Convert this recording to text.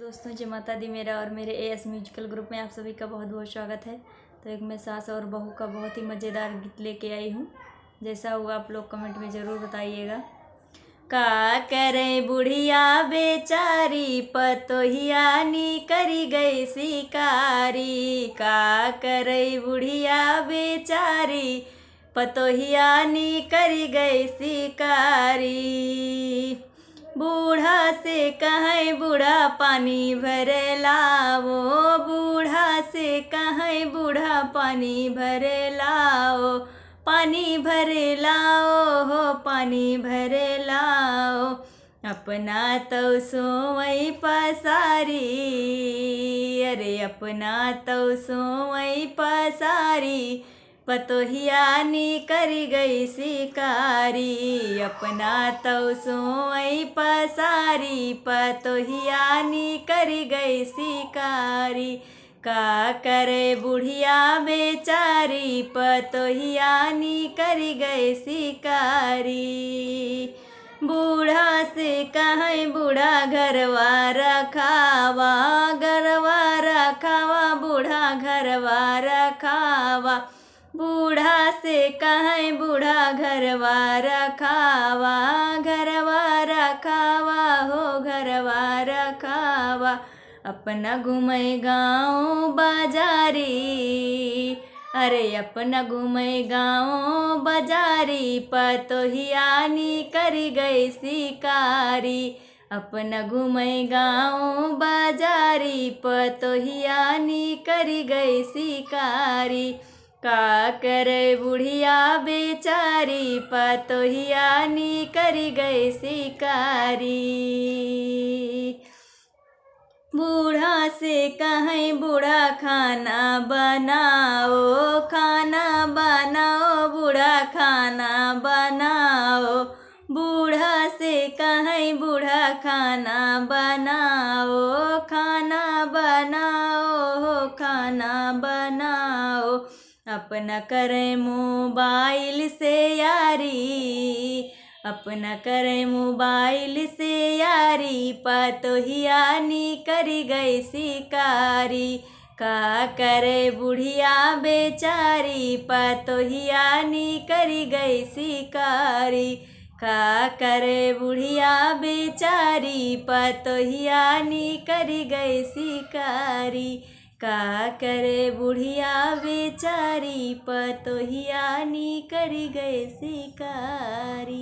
दोस्तों, जय माता दी। मेरा और मेरे एएस म्यूजिकल ग्रुप में आप सभी का बहुत बहुत स्वागत है। तो एक मैं सास और बहू का बहुत ही मज़ेदार गीत लेके आई हूँ। जैसा होगा आप लोग कमेंट में ज़रूर बताइएगा। का करे बुढ़िया बेचारी, पतोहिया नी करी गई शिकारी। का करे बुढ़िया बेचारी, पतोहिया नी करी गई शिकारी। बूढ़ा से कहें बूढ़ा पानी भरे लाओ, बूढ़ा से कहें बूढ़ा पानी भरे लाओ, पानी भरे लाओ हो पानी भरे लाओ। अपना तो सोवई पसारी, अरे अपना तो सोवई पसारी, पतोहिया नी करी गई शिकारी। अपना तो सोई पसारी, पतोहिया नी करी गई शिकारी। का करे बुढ़िया बेचारी, पतोहिया नी करी गई शिकारी। बूढ़ा से कहें बूढ़ा घरवा रखावा, घरवा रखावा, बूढ़ा घरवा रखावा। बूढ़ा से कहें बूढ़ा घरवा रखावा, घरवा रखावा हो घरवा रखावा। अपना घूमे गाँव बाजारी, अरे अपना घूमे गाँव बाजारी, पतोहिया नी करी गई शिकारी। अपना घूमे गाँव बाजारी, पतोहिया नी करी गई शिकारी। का करे बुढ़िया बेचारी, पतोहिया नी करी गई शिकारी। बूढ़ा से कहें बूढ़ा खाना बनाओ, खाना बनाओ, बूढ़ा खाना बनाओ। बूढ़ा से कहें बूढ़ा खाना बनाओ, खाना बनाओ, खाना बनाओ। अपना करे मोबाइल से यारी, अपना करे मोबाइल से यारी, पतोहिया नी करी गई शिकारी। का करे बुढ़िया बेचारी, पतोहिया नी करी गई शिकारी। का करे बुढ़िया बेचारी, पतोहिया नी करी गई शिकारी। का करे बुढ़िया बेचारी, पतोहिया नी करी गई शिकारी।